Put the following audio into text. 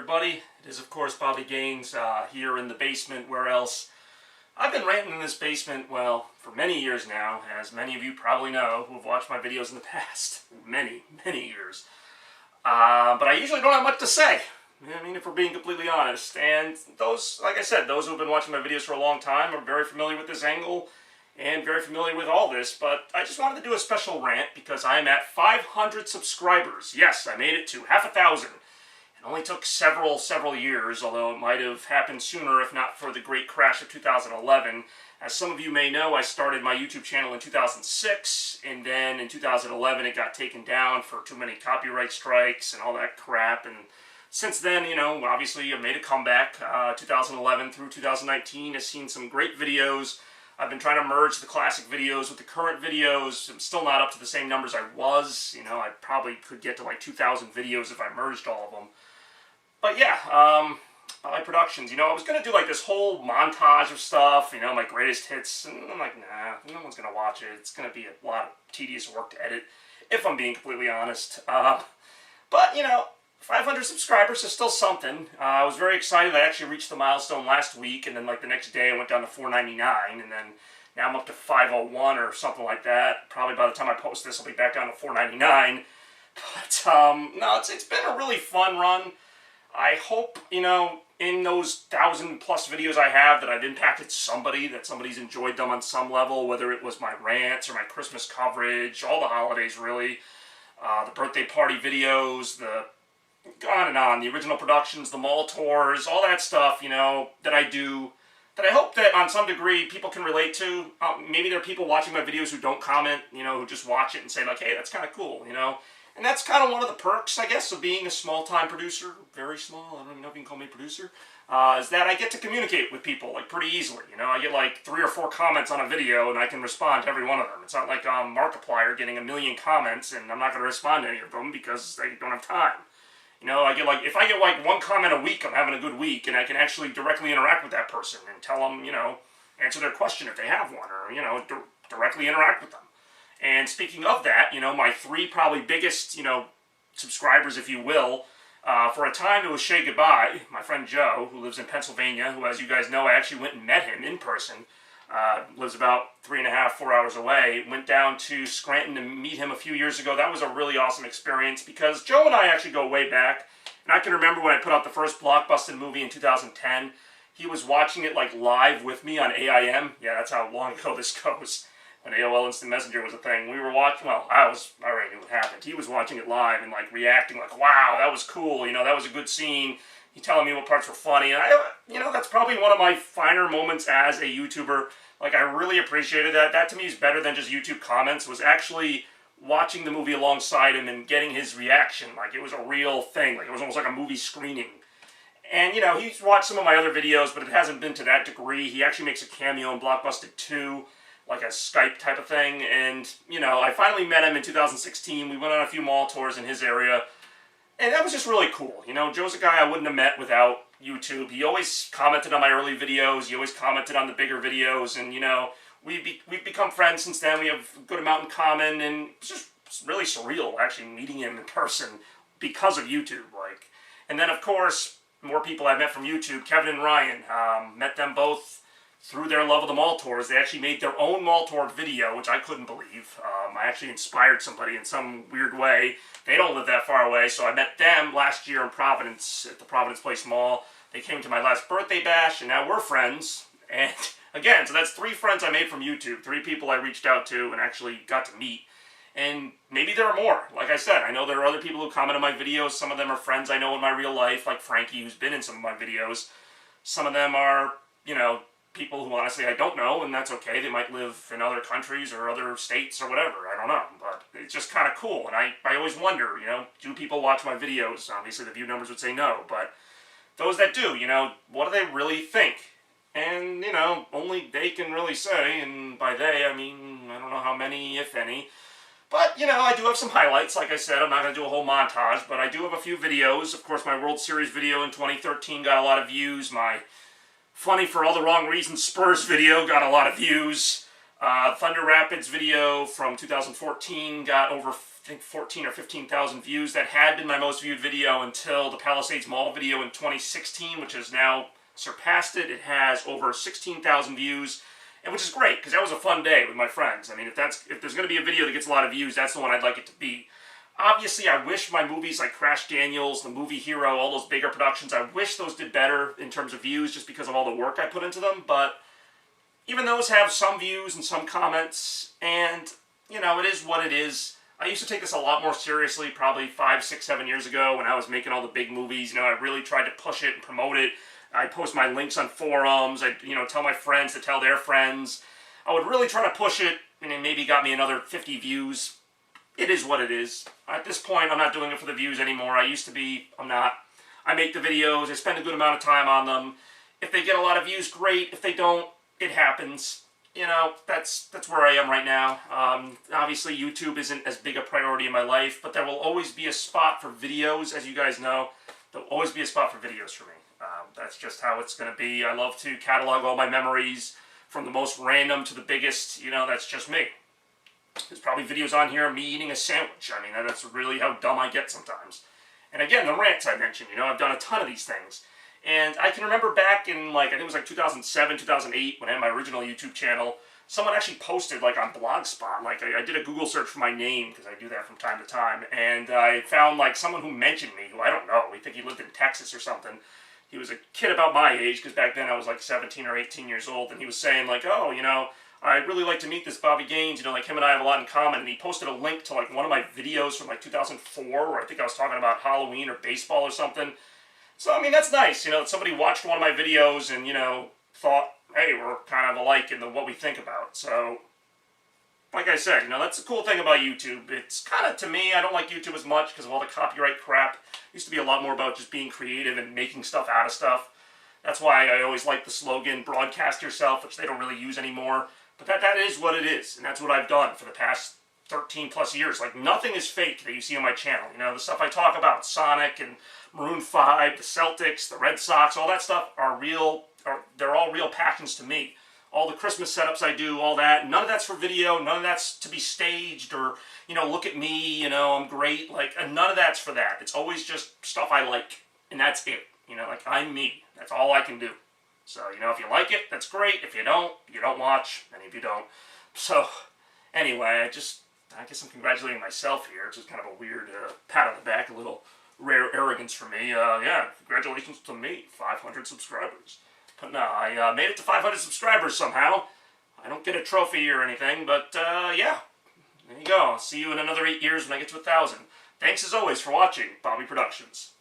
everybody. It is, of course, Bobby Gaines here in the basement. Where else? I've been ranting in this basement, well, for many years now, as many of you probably know who have watched my videos in the past. Many years. But I usually don't have much to say. I mean, if we're being completely honest. And those, like I said, those who have been watching my videos for a long time are very familiar with this angle and very familiar with all this. But I just wanted to do a special rant because I'm at 500 subscribers. Yes, I made it to half a thousand. It only took several years, although it might have happened sooner if not for the great crash of 2011. As some of you may know, I started my YouTube channel in 2006, and then in 2011 it got taken down for too many copyright strikes and all that crap. And since then, you know, obviously I made a comeback. 2011 through 2019 has seen some great videos. I've been trying to merge the classic videos with the current videos. I'm still not up to the same numbers I was. You know, I probably could get to like 2,000 videos if I merged all of them. But yeah, my productions, you know, I was going to do like this whole montage of stuff, you know, my greatest hits, and I'm like, nah, no one's going to watch it. It's going to be a lot of tedious work to edit, if I'm being completely honest. But, you know, 500 subscribers is still something. I was very excited. I actually reached the milestone last week, and then like the next day I went down to 499, and then now I'm up to 501 or something like that. Probably by the time I post this, I'll be back down to 499. But, no, it's been a really fun run. I hope, you know, in those 1,000+ videos I have that I've impacted somebody, that somebody's enjoyed them on some level, whether it was my rants or my Christmas coverage, all the holidays really, the birthday party videos, the on, the original productions, the mall tours, all that stuff, you know, that I do, that I hope that on some degree people can relate to. Maybe there are people watching my videos who don't comment, you know, who just watch it and say like, hey, that's kind of cool, you know. And that's kind of one of the perks, I guess, of being a small-time producer, very small, I don't even know if you can call me a producer, is that I get to communicate with people, like, pretty easily, you know. I get, like, 3 or 4 comments on a video, and I can respond to every one of them. It's not like Markiplier getting 1 million comments, and I'm not going to respond to any of them because I don't have time. You know, I get, like, if I get, like, 1 comment a week, I'm having a good week, and I can actually directly interact with that person and tell them, you know, answer their question if they have one, or, you know, directly interact with them. And speaking of that, you know, my 3 probably biggest, you know, subscribers, if you will, for a time it was Say Goodbye, my friend Joe, who lives in Pennsylvania, who, as you guys know, I actually went and met him in person, lives about 3.5, 4 hours away, went down to Scranton to meet him a few years ago. That was a really awesome experience because Joe and I actually go way back, and I can remember when I put out the first Blockbuster movie in 2010, he was watching it, like, live with me on AIM. Yeah, that's how long ago this goes. When AOL Instant Messenger was a thing, we were watching, well, I already knew what happened. He was watching it live and, like, reacting like, wow, that was cool, you know, that was a good scene. He telling me what parts were funny, and you know, that's probably one of my finer moments as a YouTuber. Like, I really appreciated that. That, to me, is better than just YouTube comments, was actually watching the movie alongside him and getting his reaction. Like, it was a real thing. Like, it was almost like a movie screening. And, you know, he's watched some of my other videos, but it hasn't been to that degree. He actually makes a cameo in Blockbuster 2. Like a Skype type of thing, and, you know, I finally met him in 2016, we went on a few mall tours in his area, and that was just really cool. You know, Joe's a guy I wouldn't have met without YouTube. He always commented on my early videos, he always commented on the bigger videos, and, you know, we've become friends since then. We have a good amount in common, and it's just really surreal, actually, meeting him in person because of YouTube, like. And then, of course, more people I've met from YouTube, Kevin and Ryan, met them both through their love of the mall tours. They actually made their own mall tour video, which I couldn't believe. I actually inspired somebody in some weird way. They don't live that far away, so I met them last year in Providence, at the Providence Place Mall. They came to my last birthday bash, and now we're friends. And again, so that's 3 friends I made from YouTube, 3 people I reached out to and actually got to meet. And maybe there are more. Like I said, I know there are other people who comment on my videos. Some of them are friends I know in my real life, like Frankie, who's been in some of my videos. Some of them are, you know, people who honestly I don't know, and that's okay. They might live in other countries or other states or whatever. I don't know. But it's just kind of cool. And I always wonder, you know, do people watch my videos? Obviously, the view numbers would say no. But those that do, you know, what do they really think? And, you know, only they can really say. And by they, I mean, I don't know how many, if any. But, you know, I do have some highlights. Like I said, I'm not going to do a whole montage. But I do have a few videos. Of course, my World Series video in 2013 got a lot of views. My Funny for All the Wrong Reasons Spurs video got a lot of views. Thunder Rapids video from 2014 got over think 14 or 15,000 views. That had been my most viewed video until the Palisades Mall video in 2016, which has now surpassed it. It has over 16,000 views, and which is great because that was a fun day with my friends. I mean, if there's going to be a video that gets a lot of views, that's the one I'd like it to be. Obviously, I wish my movies like Crash Daniels, The Movie Hero, all those bigger productions, I wish those did better in terms of views just because of all the work I put into them, but even those have some views and some comments, and, you know, it is what it is. I used to take this a lot more seriously probably 5, 6, 7 years ago when I was making all the big movies. You know, I really tried to push it and promote it. I'd post my links on forums. I'd, you know, tell my friends to tell their friends. I would really try to push it, and it maybe got me another 50 views. It is what it is. At this point, I'm not doing it for the views anymore. I used to be. I'm not. I make the videos. I spend a good amount of time on them. If they get a lot of views, great. If they don't, it happens. You know, that's where I am right now. Obviously, YouTube isn't as big a priority in my life, but there will always be a spot for videos, as you guys know. There'll always be a spot for videos for me. That's just how it's going to be. I love to catalog all my memories, from the most random to the biggest. You know, that's just me. There's probably videos on here of me eating a sandwich. I mean, that's really how dumb I get sometimes. And again, the rants I mentioned, you know, I've done a ton of these things. And I can remember back in, like, I think it was like 2007, 2008, when I had my original YouTube channel, someone actually posted, like, on Blogspot, like, I did a Google search for my name, because I do that from time to time, and I found, like, someone who mentioned me, who I don't know, we think he lived in Texas or something. He was a kid about my age, because back then I was, like, 17 or 18 years old, and he was saying, like, oh, you know, I'd really like to meet this Bobby Gaines, you know, like, him and I have a lot in common, and he posted a link to, like, one of my videos from, like, 2004, where I think I was talking about Halloween or baseball or something. So, I mean, that's nice, you know, that somebody watched one of my videos and, you know, thought, hey, we're kind of alike in what we think about. So, like I said, you know, that's the cool thing about YouTube. It's kind of, to me, I don't like YouTube as much because of all the copyright crap. It used to be a lot more about just being creative and making stuff out of stuff. That's why I always like the slogan, broadcast yourself, which they don't really use anymore. But that is what it is, and that's what I've done for the past 13 plus years. Like, nothing is fake that you see on my channel. You know, the stuff I talk about, Sonic and Maroon 5, the Celtics, the Red Sox, all that stuff are real, they're all real passions to me. All the Christmas setups I do, all that, none of that's for video, none of that's to be staged or, you know, look at me, you know, I'm great. Like, none of that's for that. It's always just stuff I like, and that's it. You know, like, I'm me. That's all I can do. So, you know, if you like it, that's great. If you don't watch. Many of you don't. So, anyway, I guess I'm congratulating myself here. It's just kind of a weird pat on the back, a little rare arrogance for me. Yeah, congratulations to me, 500 subscribers. But no, I made it to 500 subscribers somehow. I don't get a trophy or anything, but yeah, there you go. I'll see you in another 8 years when I get to 1,000. Thanks as always for watching Bobby Productions.